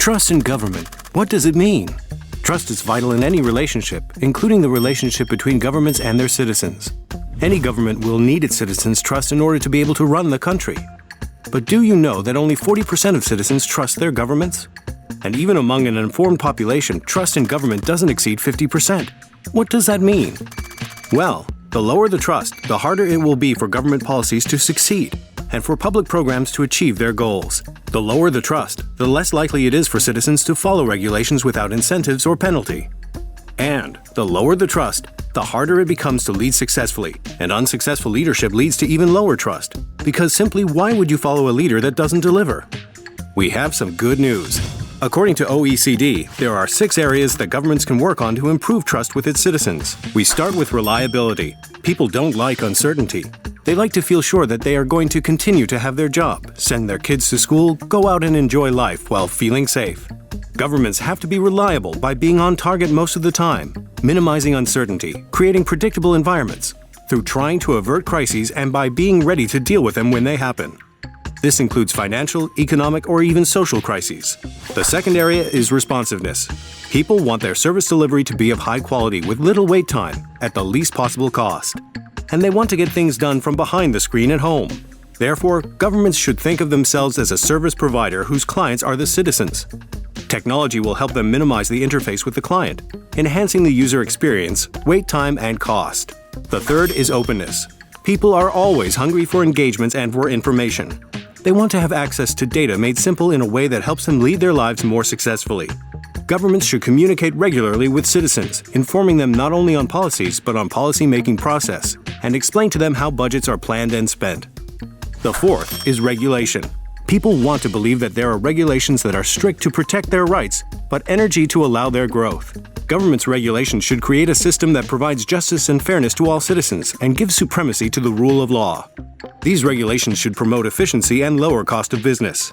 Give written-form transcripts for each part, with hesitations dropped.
Trust in government. What does it mean? Trust is vital in any relationship, including the relationship between governments and their citizens. Any government will need its citizens' trust in order to be able to run the country. But do you know that only 40% of citizens trust their governments? And even among an informed population, trust in government doesn't exceed 50%. What does that mean? Well, the lower the trust, the harder it will be for government policies to succeed and for public programs to achieve their goals. The lower the trust, the less likely it is for citizens to follow regulations without incentives or penalty. And the lower the trust, the harder it becomes to lead successfully, and unsuccessful leadership leads to even lower trust. Because simply, why would you follow a leader that doesn't deliver? We have some good news. According to OECD, there are 6 areas that governments can work on to improve trust with its citizens. We start with reliability. People don't like uncertainty. They like to feel sure that they are going to continue to have their job, send their kids to school, go out and enjoy life while feeling safe. Governments have to be reliable by being on target most of the time, minimizing uncertainty, creating predictable environments, through trying to avert crises and by being ready to deal with them when they happen. This includes financial, economic, or even social crises. The second area is responsiveness. People want their service delivery to be of high quality with little wait time at the least possible cost. And they want to get things done from behind the screen at home. Therefore, governments should think of themselves as a service provider whose clients are the citizens. Technology will help them minimize the interface with the client, enhancing the user experience, wait time, and cost. The third is openness. People are always hungry for engagements and for information. They want to have access to data made simple in a way that helps them lead their lives more successfully. Governments should communicate regularly with citizens, informing them not only on policies but on policy-making process, and explain to them how budgets are planned and spent. The fourth is regulation. People want to believe that there are regulations that are strict to protect their rights, but energy to allow their growth. Government's regulations should create a system that provides justice and fairness to all citizens and gives supremacy to the rule of law. These regulations should promote efficiency and lower cost of business.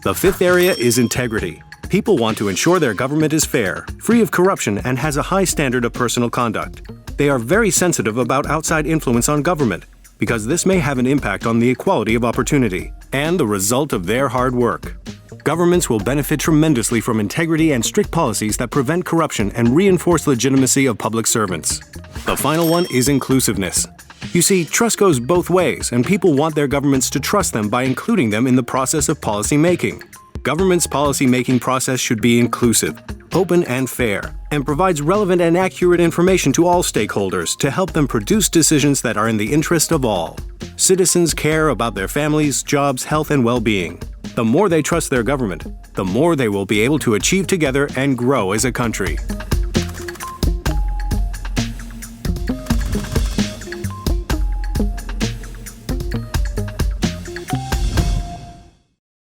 The fifth area is integrity. People want to ensure their government is fair, free of corruption, and has a high standard of personal conduct. They are very sensitive about outside influence on government, because this may have an impact on the equality of opportunity and the result of their hard work. Governments will benefit tremendously from integrity and strict policies that prevent corruption and reinforce legitimacy of public servants. The final one is inclusiveness. You see, trust goes both ways, and people want their governments to trust them by including them in the process of policy making. Government's policy-making process should be inclusive, open and fair, and provides relevant and accurate information to all stakeholders to help them produce decisions that are in the interest of all. Citizens care about their families, jobs, health, and well-being. The more they trust their government, the more they will be able to achieve together and grow as a country.